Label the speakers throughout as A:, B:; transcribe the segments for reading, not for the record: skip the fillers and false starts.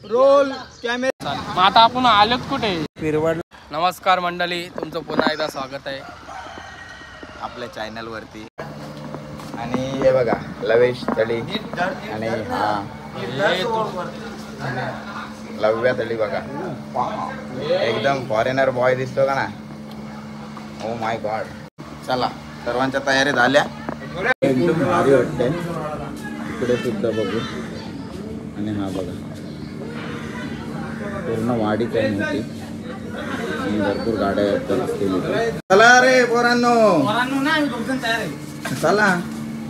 A: Roll camera.
B: मग आता आपण आलोत कुठे?
A: फिरवड।
B: नमस्कार मंडळी, तुमचं पुन्हा एकदा स्वागत आहे
C: आपल्या चॅनल वरती। आणि हे बघा लवेश तळी आणि हा लव्या तळी बघा, एकदम फॉरेनर बॉय दिसतो का ना। Oh my God. चला सर्वांच्या तयारी झाल्या, एकदम भारी वाटते। इकडे सुद्धा बघू आणि हा बघा पूर्ण वाडीच आहे मोठी आणि भरपूर गाड्या आहेत। चला रे पोरांनो,
A: तयार आहे।
C: चला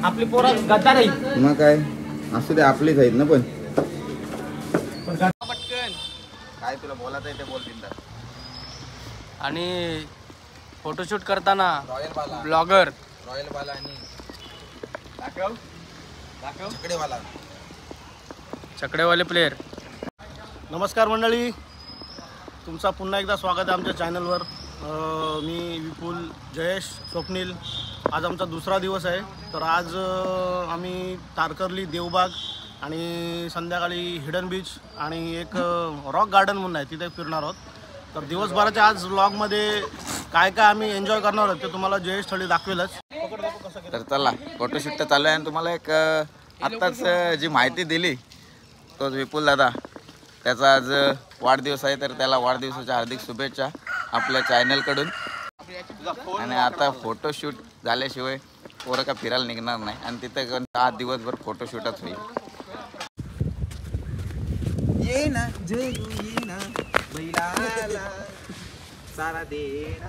A: आपली पोरा गद्दार आहे।
C: मग काय असू दे, आपलीच आहेत ना। पण
B: पटकन
C: काय तुला बोलायचं आहे ते बोल बिंदास।
B: आणि फोटोशूट करताना
C: रॉयल बाला,
B: ब्लॉगर
C: रॉयल बाला आणि दाखव दाखव चकडेवाला,
B: चकडेवाले प्लेयर।
A: नमस्कार मंडळी, तुमचा पुन्हा एकदा स्वागत आहे आमच्या चॅनलवर। मी विपुल, जयेश, स्वप्नील। आज आमचा दुसरा दिवस आहे। तर आज आम्ही तारकर्ली, देवबाग आणि संध्याकाळी हिडन बीच आणि एक रॉक गार्डन म्हणून आहे, तिथे फिरणार आहोत। तर दिवसभराच्या आज व्लॉगमध्ये काय काय आम्ही एन्जॉय करणार आहोत ते तुम्हाला जयेश थळी दाखवेलच।
C: तर चला फोटोशूट तर चालू आहे आणि तुम्हाला एक आत्ताच जी माहिती दिली तोच विपुल दादा, त्याचा आज वाढदिवस आहे। तर त्याला वाढदिवसाच्या हार्दिक शुभेच्छा आपल्या चॅनलकडून। आणि आता फोटोशूट झाल्याशिवाय पोरं का फिरायला निघणार नाही आणि तिथे आज दिवसभर फोटोशूटच होईल।
A: ये ना जय ये ना बैलाला सारा दे ना।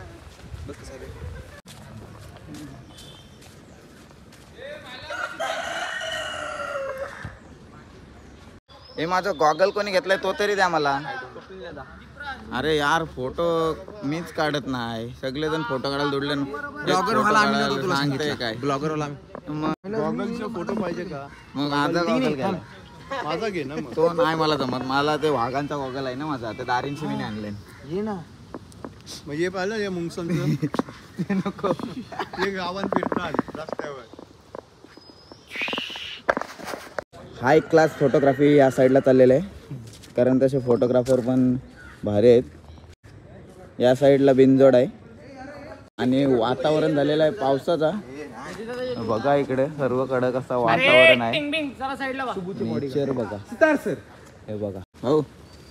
C: हे माझं गॉगल कोणी घेतलाय तो तरी द्या मला। अरे यार फोटो मीच काढत नाही, सगळेजण फोटो काढायला जोडले। सांगते काय
A: ब्लॉगर वाला
C: मग
A: गॉगलचे फोटो पाहिजे का?
C: मग माझा गॉगल घ्या,
A: माझा घे ना मग।
C: तो नाही मला जमत, मला ते वाघांचा गॉगल आहे ना माझा, ते दारींशी मी आणले।
A: ये ना मग हे पाहिलं हे मुंगसनचं
C: नको,
A: हे गावात फिरतात रस्त्यावर।
C: हाय क्लास फोटोग्राफी या साईडला चाललेलं आहे, कारण तसे फोटोग्राफर पण भारी आहेत। या साईडला बिनजोड आहे आणि वातावरण झालेलं आहे पावसाचा। बघा इकडे सर्वकडे कसं वातावरण आहे, नेचर बघा। हे बघा हो,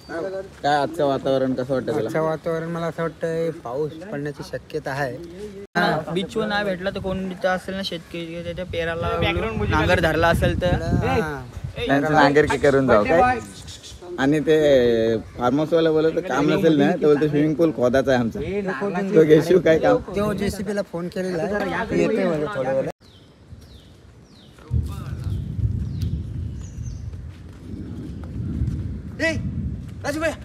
C: काय आजचं वातावरण कसं वाटतं तुला?
D: आजचं वातावरण मला असं वाटतं पाऊस पडण्याची शक्यता आहे।
E: बीचवर नाही भेटला तर कोण असेल ना शेतकरी, त्याच्या पेराला नांगर धरला असेल तर
C: त्यांचं नांगरकी करून जाऊ काय। आणि ते फार्महाऊसवाला बोलत काम नसेल ना, तर बोलतो स्विमिंग पूल खोदाचा आहे आमचा, तो घेशील काय काम?
D: तो JCB ला फोन केलेला आहे, येते मला थोड्या वेळ।
A: राजू भैया,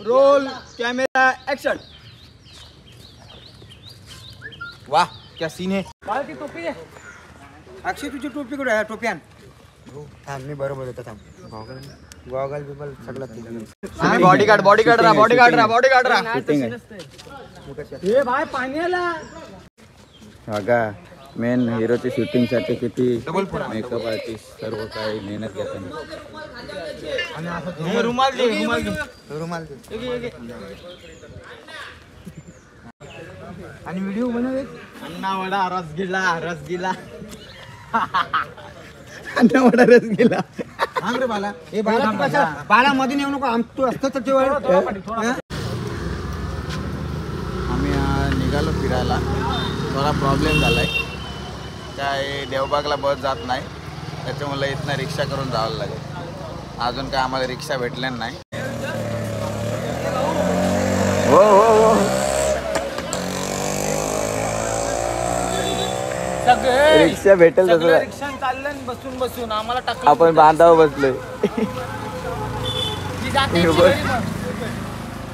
A: रोल कॅमेरा एक्शन।
D: वाह क्या सीन है।
A: बाळाची टोपी आहे।
D: अक्षय तुझी टोपी कुठे आहे? टोपी आण। थांब मी बरोबर येतो, थांब। गॉगल बिबल सगळं
A: बॉडीगार्ड राहा।
C: शूटिंग आहे
A: हे भाई पाण्याला
C: बघा, मेन हिरोची शूटिंग साठी किती मेकअप आर्टिस्ट सर्व काही मेहनत घेतात।
A: रुमाल दे, रुमाल दे,
D: रुमाल दे। आणि व्हिडिओ बनव एक।
A: अन्ना वडा रसगिला
C: अन्ना वडा रसगिला।
D: थांब रे बाला, हे बाला मध्ये येऊ नको, आम तू असतं तर
C: आम्ही निघालो फिरायला, थोडा प्रॉब्लेम झालाय, काय देवबागला बस जात नाही, त्याच्यामुळे इथनं रिक्षा करून जावं लागेल। अजून काय आम्हाला रिक्षा भेटल्या नाही। हो हो हो, रिक्षा भेटेल तसं
E: रिक्षा चाललं बसून बसून आम्हाला टाकलं।
C: आपण बांधावर बसलोय।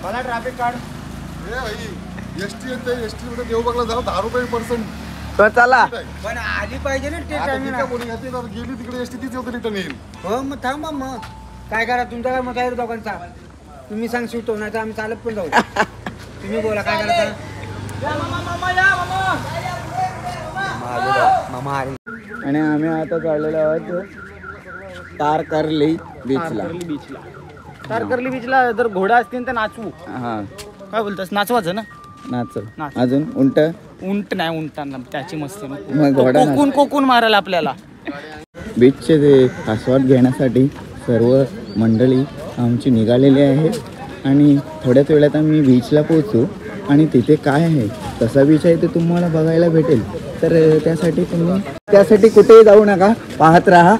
A: मला ट्रॅफिक कार्ड
F: एसटी येते, एसटी मध्ये देवबागला जाऊ 10 रुपये पर्सन।
C: तर चला
D: पण आली पाहिजे ना ते टाइम।
F: गेली तिकडे एसटी तीच होती, रिटर्न येईल।
D: हो मग थांबा, मग काय करा, तुमचा काय मत आहे दोघांचा? तुम्ही सांग शिवतो, नाही तर आम्ही चालत पण जाऊ। तुम्ही बोला काय करायचं।
C: आणि आम्ही आता चाललेलो आहोत तारकर्ली बीचला.
A: बीचला तारकर्ली बीचला जर घोडा असतील तर नाचवू.
C: हा
A: काय बोलतोस, नाचवायचं ना?
C: नाच. अजून उंट
A: उंट नाही, उंटांना त्याची मस्ती नको.
C: मग घोडा नाच.
A: कोकून मारायला आपल्याला.
C: बीचचे ते आस्वाद घेण्यासाठी सर्व मंडळी आमची निघालेली आहे आणि थोड्याच वेळात आम्ही बीचला पोहोचू आणि तिथे काय आहे, कसा बीच आहे ते तुम्हाला बघायला भेटेल. तर त्यासाठी कुठेही जाऊ नका, पाहत राहा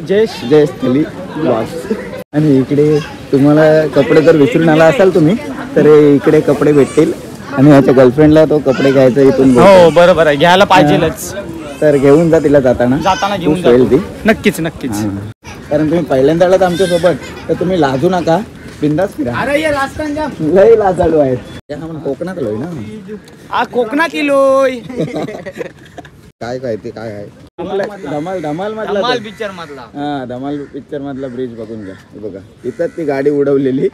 C: जयेश थली ब्लॉग्स. आणि इकडे तुम्हाला कपडे जर विसरून आला असाल तुम्ही तर इकडे कपडे भेटतील आणि याच्या गर्लफ्रेंडला तो कपडे घ्यायचा इथून.
A: हो बरोबर आहे, घ्यायला पाहिजेलच.
C: तर घेऊन जा तिला जाताना
A: घेऊन
C: खुश होईल ती.
A: नक्कीच.
C: कारण तुम्ही पहिल्यांदा आलात आमच्या सोबत तर तुम्ही लाजू नका, बिंदास फिरा.
A: अरे ये रास्ता
C: लय लाजाळू आहेत. आपण कोकणात आलोय ना.
A: कोकणात इलोय.
C: काय ते काय आहे धमाल मधला
E: पिक्चर मधला.
C: हा धमाल पिक्चर मधला ब्रिज बघून घ्या. हे बघा इथंच ती गाडी उडवलेली,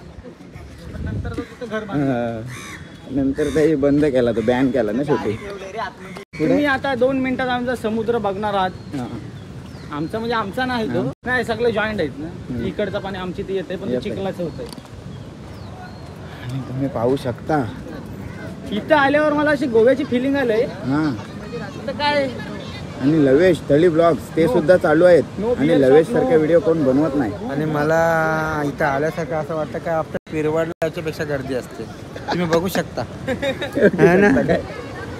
C: नंतर ते बंद केला, तो बॅन केला ना शेवटी.
A: तुम्ही आता 2 मिनिटात आमचा समुद्र बघणार आहात. आमचा म्हणजे आमचा नाही तो, नाही सगळे जॉईंट आहेत ना. इकडचं पाणी आमची ती येते, पण चिखलाचं होतंय.
C: आणि तुम्ही पाहू शकता
A: इथं आल्यावर मला अशी गोव्याची फिलिंग आलंय.
C: हा
A: काय
C: आणि लवेश थळी ब्लॉग्स ते सुद्धा चालू आहेत. आणि लवेश सारखे व्हिडिओ कोण बनवत नाही.
D: आणि मला इथं आल्यासारखं असं वाटतं का आपल्या पिरवाडला याच्यापेक्षा गर्दी असते. तुम्ही बघू शकता ना.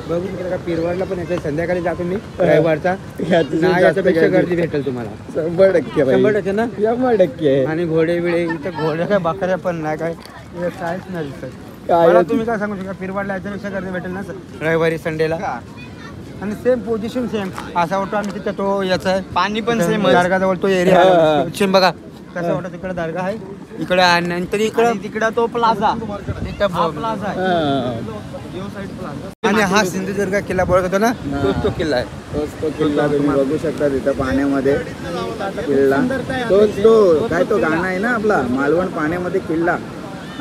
D: बघू शकता का पिरवाडला पण याच्या संध्याकाळी जातो मी रविवारचा, याच्यापेक्षा गर्दी भेटेल तुम्हाला
C: 100%
D: ना.
C: 100%
D: आणि घोडे बिडे इथं घोड्या काय बकऱ्या पण नाही, काय काहीच नाही दिसत. मला तुम्ही काय सांगू शकता पिरवाडला याच्यापेक्षा गर्दी भेटेल ना रविवारी संडेला. आणि सेम पोझिशन सेम असा वाटतो आम्ही तिथं तो याचा आहे
E: पाणी पण सेम.
D: दर्गाजवळ तो एरिया सेम. बघा कसं वाटतं, तिकडे दर्गा आहे, इकडे नंतर
E: तिकडं तो प्लाझा.
D: प्लाझा आहे. आणि हा सिंधुदुर्ग किल्ला बोलत होतो ना, तोच तो किल्ला आहे.
C: तो किल्ला तुम्ही बघू शकता तिथं पाण्यामध्ये किल्ला. तो काय तो गाणं आहे ना आपला, मालवण पाण्यामध्ये किल्ला,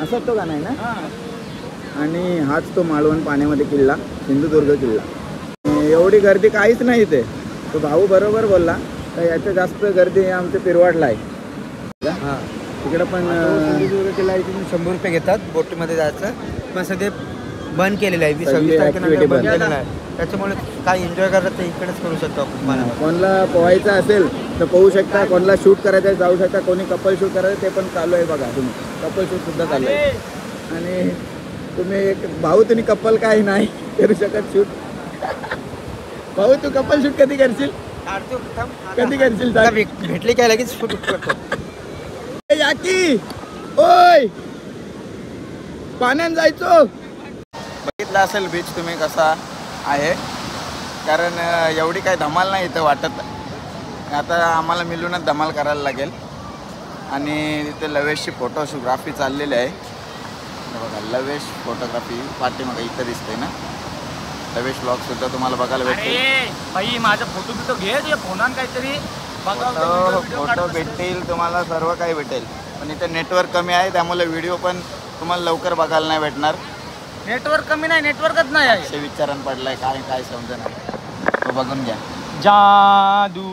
C: असाच तो गाणं आहे ना. आणि हाच तो मालवण पाण्यामध्ये किल्ला, सिंधुदुर्ग किल्ला. एवढी गर्दी काहीच नाही इथे. तो भाऊ बरोबर बोलला, तर याच्या जास्त गर्दी आमच्या पिरवाडला आहे. तिकडं पण
D: सिंधुदुर्ग किल्ला इथून 100 रुपये घेतात बोटीमध्ये जायचं, पण सध्या बंद केलेलं आहे. 26 तारखेनंतर बंद केलेलं आहे. त्याच्यामुळे काय एन्जॉय करतात ते इकडेच करू शकतो आपण.
C: कोणाला पोहायचं असेल तर पोहू शकता, कोणाला शूट करायचं जाऊ शकता, कोणी कपल शूट करायचं ते पण चालू आहे. बघा तुम्ही कपल शूट सुद्धा चालू आहे. आणि तुम्ही भाऊ तुम्ही कपल काही नाही करू शकत शूट. भाऊ तू कपल शूट कधी करशील? कधी करशील?
D: भेटली काय लगेच शूट करतो.
C: याकी ओय पाण्यात जायचो. बघितलं असेल बीच तुम्ही कसा आहे, कारण एवढी काही धमाल नाही इथं वाटत. आता आम्हाला मिळूनच धमाल करायला लागेल. आणि तिथे लवेशची फोटोग्राफी चाललेली आहे. बघा लवेश फोटोग्राफी पाठीमागे इथं दिसते ना. लवेश ब्लॉग सुद्धा तुम्हाला बघायला भेटेल.
A: भाई माझा फोटो बिटो घे, तुझ्या फोनान काहीतरी
C: फोटो भेटतील तुम्हाला, सर्व काही भेटेल. पण इथे नेटवर्क कमी आहे, त्यामुळे व्हिडिओ पण तुम्हाला लवकर बघायला नाही भेटणार.
A: नेटवर्क कमी नाही, नेटवर्कच नाही आहे.
C: असे विचारानं पडलाय, काय समजेना. तो बघून घ्या.
A: जादू.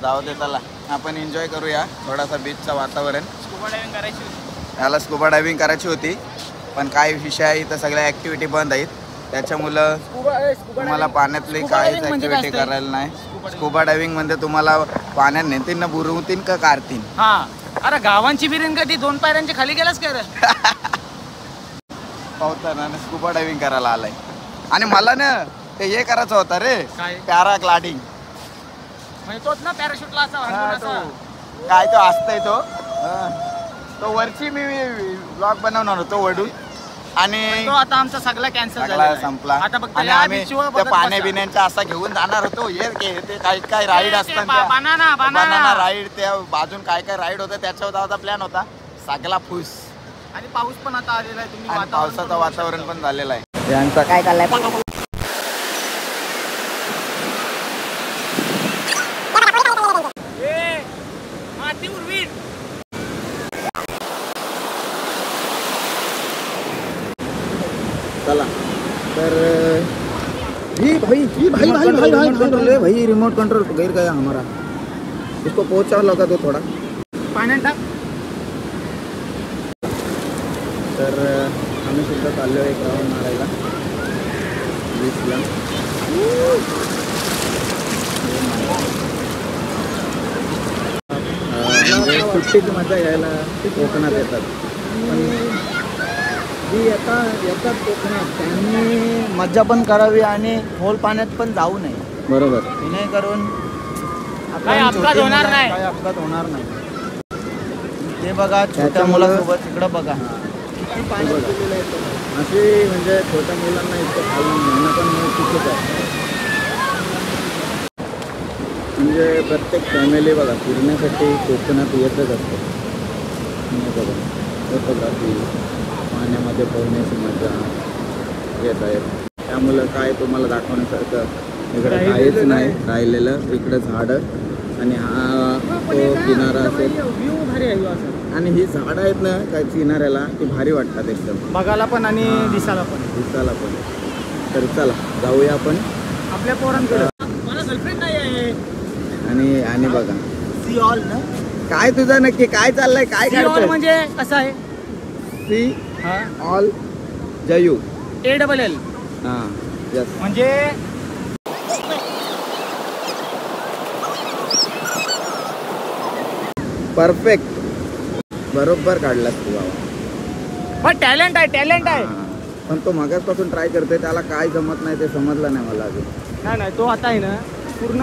C: जाऊ दे, चला आपण एन्जॉय करूया थोडासा बीचचं वातावरण.
A: स्कुबा डायव्हिंग करायची होती.
C: याला स्कुबा डायव्हिंग करायची होती, पण काय विषय आहे इथं सगळ्या ॲक्टिव्हिटी बंद आहेत. त्याच्यामुळं तुम्हाला पाण्यातली काहीच ॲक्टिव्हिटी करायला नाही. स्कुबा डायव्हिंग म्हणजे तुम्हाला पाण्यात नेतील ना, बुरवतील का काढतील.
A: हा अरे गावांची बिरीन कधी 2 पायऱ्यांच्या खाली गेलास का रे?
C: पावताना स्कुबा डायव्हिंग करायला आलाय. आणि मला ना ते हे करायचं होतं रे, पॅराग्लायडिंग.
A: म्हणजे तोच ना पॅराशूटला असा
C: काय तो असतंय तो वरची मी ब्लॉग बनवणार होतो वडून. आणि
A: तो आता आमचा सगळा कॅन्सल
C: सगळा संपला.
A: आता फक्त
C: आणि आम्ही त्या पाण्या बिण्यांच्या असा घेऊन जाणार होतो. ते काय राईड असतात, बनाना राईड, त्या बाजून काय राईड होतं, त्याच्यावर होता प्लॅन होता. सगळा फुस.
A: आणि पाऊस पण आता आलेला आहे. तुम्ही
C: आणि पावसाचं वातावरण पण झालेलं आहे.
E: त्यांचा काय चाललंय?
A: माती उरवीन.
C: चला तर भाई रिमोट कंट्रोल गैर गया हमारा. इसको पोचावला होता तो थोडा
D: पाण्यात टाक.
C: तर आम्ही सुद्धा चाललो एक राऊंड मारायला बीचला. म्हणजे सुट्टीची मजा घ्यायला कोकणात येतात. पण
E: जी येतात कोकणात त्यांनी मज्जा पण करावी आणि खोल पाण्यात पण जाऊ नये,
C: बरोबर.
E: जेणेकरून
B: काही अपघात होणार नाही.
E: काही अपघात होणार नाही. ते बघा छोट्या
C: त्याच्यामुळं-
E: मुलासोबत तिकडं बघा किती पाण्यात गेलेलं आहे तो.
C: अशी म्हणजे छोट्या मुलांना इतकं खाऊन घेणं पण हे चुकीचं आहे. म्हणजे प्रत्येक फॅमिली बघा फिरण्यासाठी कोकणात येतच असते. हे बघा फोटोग्राफी, पाण्यामध्ये पोहण्याची मजा येत आहे. त्यामुळं काय तुम्हाला दाखवण्यासारखं इकडं काहीच नाही राहिलेलं. इकडं झाडं आणि हा तो किनारा असेल आणि ही झाडं आहेत ना काय किनाऱ्याला ती भारी वाटतात एकदम
D: बघायला पण आणि
C: हा.
D: दिसायला पण.
C: दिसायला पण. तर चला जाऊया आपण.
D: आपल्या पोरांकडे मला गर्लफ्रेंड नाही आहे.
C: आणि बघा
E: सी ऑल ना
C: काय तुझं नक्की काय चाललंय काय
D: सी ऑल
C: करतोय?
D: म्हणजे कसं आहे
C: सी ऑल जयू.
D: ALL
C: हा यस.
D: म्हणजे
C: परफेक्ट बरोबर काढलास तू बाबा.
D: पण टॅलेंट आहे.
C: हा. पण तो मगाचपासून ट्राय करतोय त्याला काय जमत नाही ते समजलं नाही मला अजून.
D: नाही तो आता आहे ना पूर्ण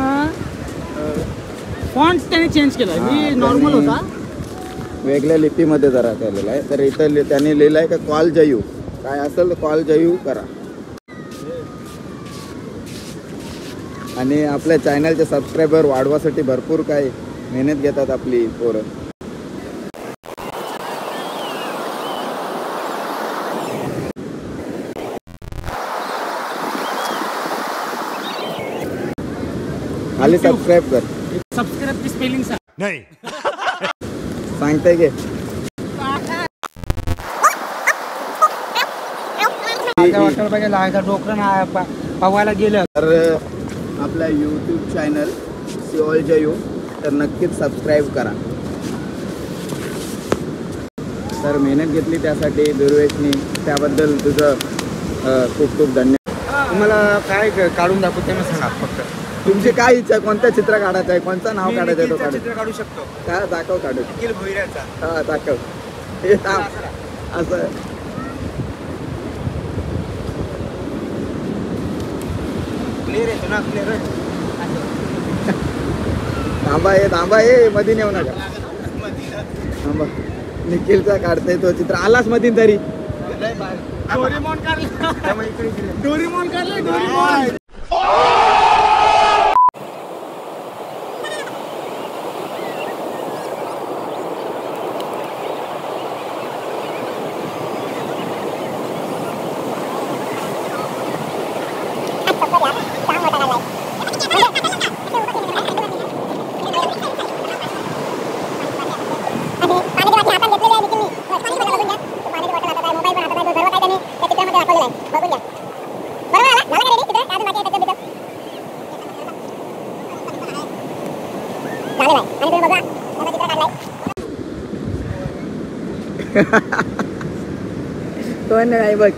D: फॉन्ट त्याने चेंज केला. मी
C: हा,
D: नॉर्मल
C: त्यांनी
D: होता.
C: वेगळ्या लिपीमध्ये जरा केलेला आहे. तर इथं त्यांनी लिहिलं आहे का कॉल जयू. काय असेल तर कॉल जयू करा. आणि आपल्या चॅनलचे सबस्क्रायबर वाढवासाठी भरपूर काय मेहनत घेतात आपली पोरं. खाली सबस्क्राईब कर.
D: सबस्क्राईब की स्पेलिंग सांग.
C: सांगते घे.
D: डोकरं पवायला गेलं
C: तर आपल्या यूट्यूब चॅनल सिओल जयू तर नक्कीच सबस्क्राईब करा. तर मेहनत घेतली त्यासाठी दुर्वेशनी त्याबद्दल तुझं खूप खूप धन्यवाद.
D: तुम्हाला काय काढून दाखवू ते मला सांगा फक्त.
C: तुमची काय इच्छा कोणतं चित्र काढायचं आहे कोणचं नाव काढायचं आहे तो काढ.
D: चित्र काढू शकतो.
C: काय दाखव काढू.
D: निखिल भोईऱ्याचा.
C: हा दाखव. हे थांब असं
D: क्लिअर येतो ना क्लिअर.
C: थांबा ये मध्ये नेऊ नका. थांबा निखिलचा काढतोय तो चित्र. आलास मधीन तरी.
D: डोरीमॉन काढले.
C: कोण नाही बघ.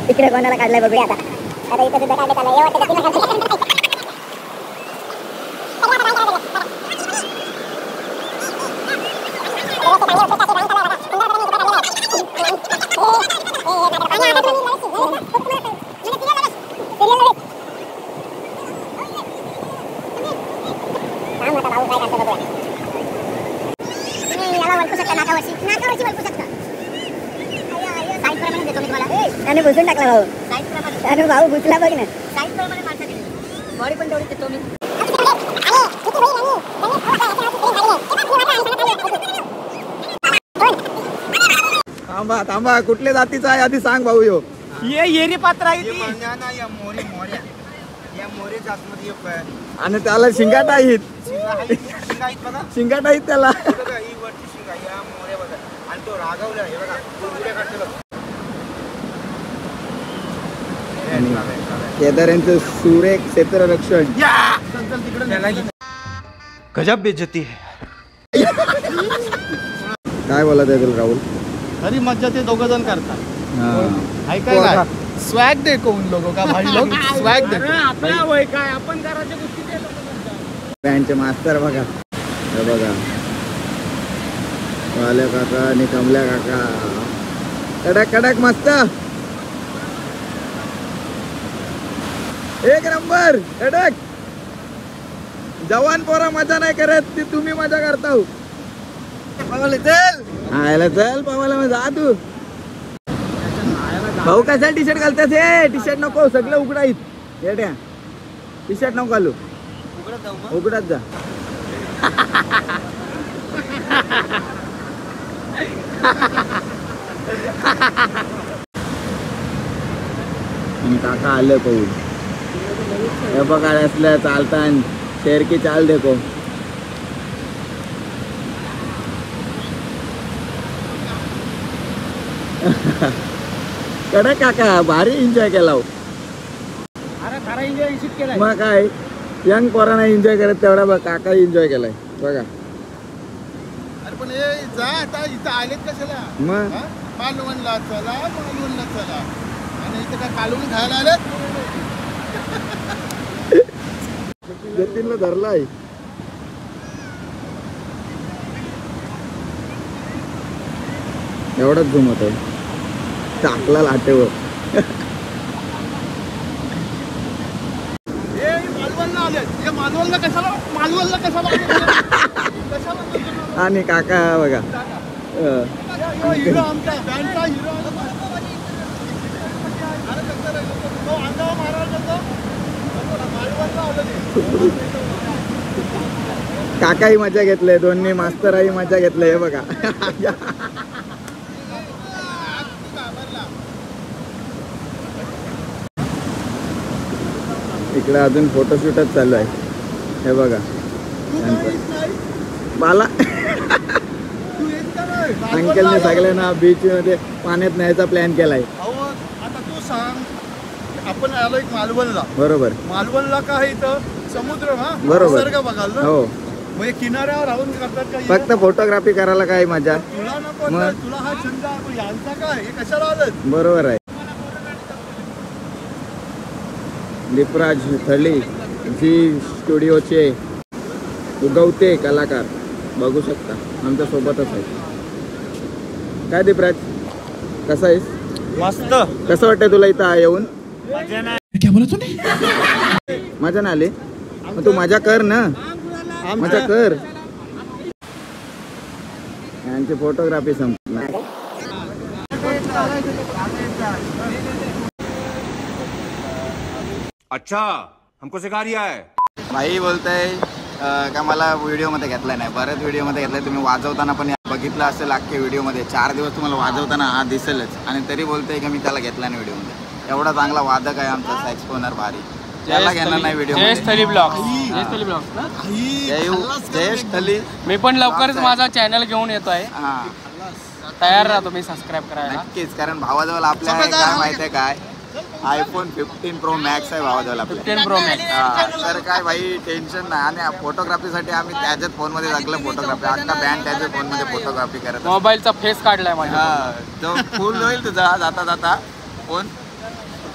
G: इकडे कोणाला काढलाय बघूया आता. आता इथं सुद्धा काढण्यात आलं. हे वाटतं का बुसून टाकला भाऊ. अरे भाऊ बुसला बघ ना. बॉडी पण तेवढी देतो मी.
C: थांबा कुठल्या जातीचा आहे आधी सांग भाऊ. यो
D: ये येरी पात्र आहे ती.
E: या मोरे जातमध्ये एक आहे.
C: आणि त्याला शिंगाट आहेत.
E: बघा
C: शिंगाट आहेत त्याला.
E: बघा ही वरची शिंगा या मोरे बघा. आणि तो रागवला हे बघा उड्या काढते बघा.
C: केदार यांचं सुरेख क्षेत्ररक्षण.
D: गजब बेइज्जती है.
C: काय बोलत आहे तुला राहुल?
A: खरी मज्जा ते दोघं जण करतात.
C: हां
A: ऐकाय काय स्वॅग देखो उन लोगों का भाई लोग स्वॅग देखो.
B: आपला वय काय आपण करायच्या गोष्टी ते लोकं करतात.
C: पॅन्टचे मास्तर बघा, हे बघा वाल्या काका आणि कमल्या काका, कडक कडक मस्त, एक नंबर कडक. जवान पोरा मजा नाही करत, ती तुम्ही मजा करता. आयला चल पवायला मग जा तू. भाऊ कसा टी शर्ट घालतास? हे टी शर्ट नको, सगळं उघडाईत. येड्या टी शर्ट नको घालू, उघडत जा. काका आलं पाहून, हे बघा असलं चालतान शेर की चाल देखो. कडक काका भारी एन्जॉय केला.
B: अरे खरा एन्जॉय निश्चित केलाय.
C: मग काय यंग पोरांना एन्जॉय करत तेवढा बघ काका एन्जॉय केलाय बघा.
F: अरे पण हे जा आता इथं आलेत कशाला?
C: मग
F: हा? मालवणला चला, मालवणला चला, आणि इथं काय कालवून खायला आलेत?
C: जतीनला धरलाय. एवढाच झुमत आहे, टाकला लाटेवर.
F: हे मालवणला आलेत. हे मालवणला कशाला? मालवणला कशाला आलेत? कशाला?
C: आणि काका बघा
F: हिरो आमचा बँडचा हिरो. अरे कसं रे, तो अंगावर मारायला जातो. मालवणला आलं ते.
C: काकाही मजा घेतले, दोन्ही मास्तराही मजा घेतले. हे बघा इकडे अजून फोटोशूटच चालू आहे. हे बघा बाला अंकलने सगळ्यांना बीच मध्ये पाण्यात न्यायचा प्लॅन केलाय.
F: अहो आता तू सांग, आपण आलो एक मालवणला.
C: बरोबर
F: मालवणला का आहे इथं? समुद्र. हा
C: बरोबर.
F: निसर्ग बघाल ना.
C: हो,
F: म्हणजे किनाऱ्यावर राहून करतात का?
C: फक्त फोटोग्राफी करायला काय मजा.
F: तुला नको
C: मग?
F: ना, तुला हा छंद आहे, पण यांचा काय? हे कशाला आलं?
C: बरोबर आहे. दीपराज थळी जी स्टुडिओचे उगवते कलाकार बघू शकता आमच्या सोबतच आहे. काय दीपराज कसा आहेस?
A: मस्त.
C: कसं वाटतंय तुला इथं येऊन?
A: मजा नाही.
C: मजा नाही आली? मग तू मजा कर ना, मजा कर. यांची फोटोग्राफी संपणार.
H: अच्छा हमको सिखा रिया है.
C: भाई बोलताय का मला व्हिडिओमध्ये घेतला नाही. बऱ्याच व्हिडिओमध्ये घेतलाय. तुम्ही वाजवताना पण बघितलं असेल अख्ख्या व्हिडिओमध्ये. 4 दिवस तुम्हाला वाजवताना हा दिसेलच, आणि तरी बोलतोय की मी त्याला घेतला नाही व्हिडिओमध्ये. एवढा चांगला वादक आहे आमचा सॅक्सफोनर भारी, त्याला घेणार नाही व्हिडिओ.
B: जयेश थली ब्लॉग्स ना.
C: जयेश थली.
B: मी पण लवकरच माझा चॅनल घेऊन येतोय.
C: हा
B: तयार राहा तुम्ही सबस्क्राईब करायला.
C: नक्कीच, कारण भावाजवळ आपल्या काय माहितीये काय, iPhone 15 Pro Max आहे भावाजवळ आपल्या.
B: 15 Pro Max.
C: तर काय भाई टेन्शन नाही. आणि फोटोग्राफीसाठी आम्ही त्याच्याच फोनमध्ये टाकलं फोटोग्राफी. आता बँड त्याच्या फोनमध्ये फोटोग्राफी करत.
B: मोबाईलचा फेस काढलाय माझ्या.
C: हा तो फुल होईल तुझा जाता जाता फोन.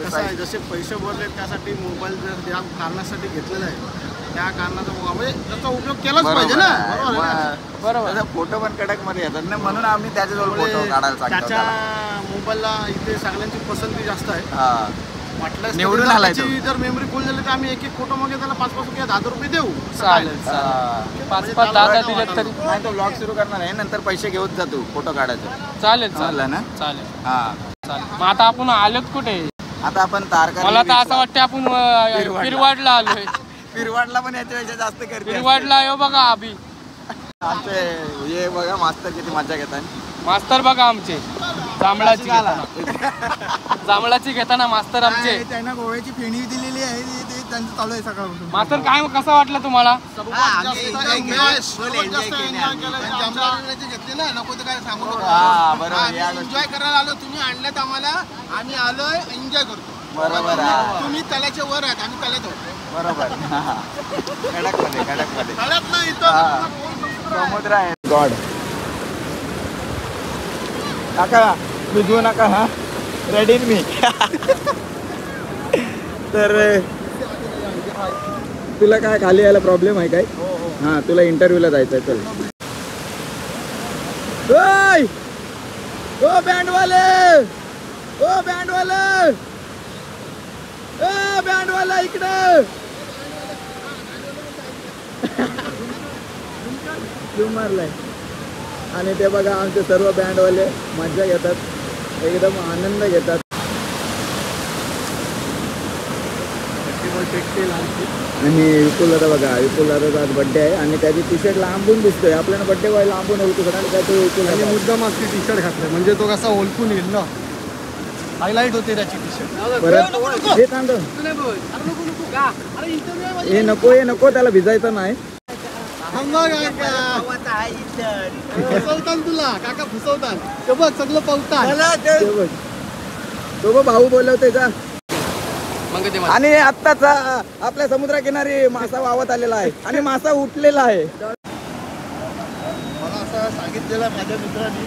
A: कसं आहे, जसे पैसे भरले त्यासाठी मोबाईल जर त्या कारणासाठी घेतलेला आहे, त्या कारणाचा म्हणजे त्याचा उपयोग केलाच पाहिजे ना. बरोबर आहे ना?
B: बरोबर.
C: त्याचा फोटो पण कडक मध्ये येतात ना, म्हणून आम्ही त्याच्याजवळ फोटो काढायला सांगतो
A: त्याच्या
C: त्याला.
A: मोबाईलला इथे सगळ्यांची पसंती जास्त आहे.
C: हा
A: वाटल्यास
C: निवडून
A: कधी
C: आलाय तो.
A: त्याची जर मेमरी फुल झाली तर आम्ही एक एक फोटो मागे त्याला 5-5 रुपये 10 रुपये देऊ.
B: चालेल चालेल. 5-5 10 दिलेत तरी
C: नाही तो ब्लॉग सुरू करणार आहे, नंतर पैसे घेऊन जातो फोटो काढायचं.
B: चालेल.
C: चालेल ना.
B: चालेल
C: हा
B: चालेल. मग आता आपण आलोत कुठे?
C: आता आपण तारकर्ली
B: मला तर असं
C: beach ला.
B: वाटतं आपण पिरवाडला आलोय.
C: पिरवाडला पण याच्यापेक्षा जास्त करते.
B: पिरवाडला येऊ बघा अभि.
C: आमचे हे बघा मास्तर किती मजा घेतात.
B: मास्तर बघा आमचे जांभळाची घेताना मास्तर आमचे.
F: त्यांना गोव्याची फेणी दिलेली आहे, ते त्यांचं चालू आहे सकाळपासून.
B: मास्तर काय कसं वाटलं तुम्हाला?
F: घेतले ना, नको तर काय सांगू नको.
C: हा बरोबर. या गोष्टी
F: एन्जॉय करायला आलो. तुम्ही आणल्यात आम्हाला, आम्ही आलोय एन्जॉय करतो.
C: बरोबर आहे.
F: तुम्ही तलाच्या वर आहात, आम्ही तल्यात आहोत.
C: बरोबर कडकमध्ये
F: ठाण्यात नाही इथं
C: हा. समुद्र आहे गॉड काका भिजवू नका हा रेडी मी तर तुला काय खाली यायला प्रॉब्लेम आहे काय हा तुला इंटरव्ह्यूला जायचं आहे चल ओय! ओ बँडवाले ओ बँडवाला ओ बँडवाला इकडं झूम मारलाय आणि ते बघा आमचे सर्व बँडवाले मजा घेतात एकदम आनंद घेतात आणि विपुल दादा बघा विपुल दादाचा आज बड्डे आहे आणि त्याची टी शर्ट लांबून दिसतोय आपल्याला बड्डे व्हाय लांबून ओळखू शकणार काय तो विपुल
F: आणि
C: दादा.
F: मुद्दाम असली टी शर्ट घातलं म्हणजे तो कसा ओळखून येईल ना हायलाईट होते त्याची टी शर्ट
C: परत हे थांब हे नको त्याला भिजायचं नाही
F: फसवतान तुला काका फसवतान ते बघ सगळं पवतान
C: ते बघ. तो बघ भाऊ बोलवते जा आणि आत्ताच आपल्या समुद्रकिनारी मासा वावत आलेला आहे आणि मासा उठलेला आहे
F: मला असं सांगितलेलं आहे माझ्या मित्रांनी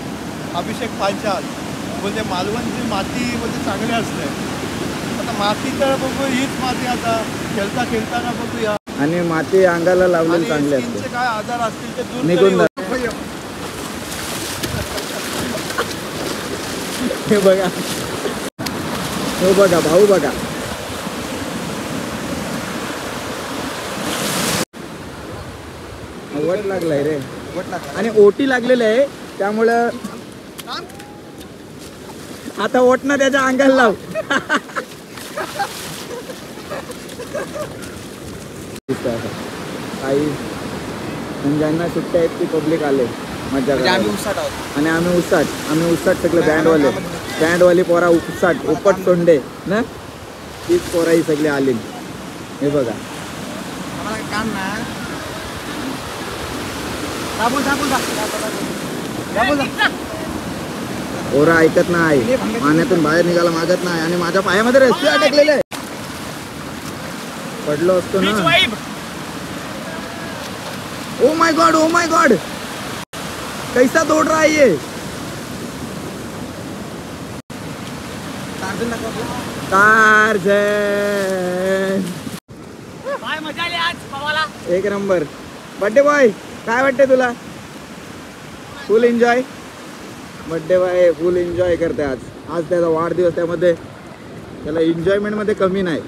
F: अभिषेक पांचाल म्हणजे मालवणची माती म्हणजे चांगली असते आता माती तर बघू हीच माती आता खेळताना बघूया
C: आणि माती अंगाला लावलेली
F: आणि
C: चांगली
F: स्किनचे
C: असते
F: काय आजार असतील ते दूर
C: निघून
F: तरी
C: जा. हे बघा हो बघा भाऊ बघा वट लागलाय रे आणि ओटी लागलेली आहे त्यामुळं आता ओटणं त्याच्या अंगाला लाव काही ज्यांना सुट्ट्या आहेत ती पब्लिक आले मजा करायला. आणि आम्ही उसाट सगळे बँडवाली पोरा उसाट उपट तोंडे ना तीच पोरा ही सगळी आली हे बघा पोरा ऐकत नाही पाण्यातून बाहेर निघायला मागत नाही आणि माझ्या पायामध्ये रस्ते अटकलेले आहे पडलो असतो ना ओ माय गॉड कैसा दौड़ रहा है ये एक नंबर बर्थडे बॉय काय वाटते तुला फुल एन्जॉय बर्थडे बॉय फुल एन्जॉय करते आज त्याचा वाढदिवस त्यामध्ये त्याला एन्जॉयमेंट मध्ये कमी नाही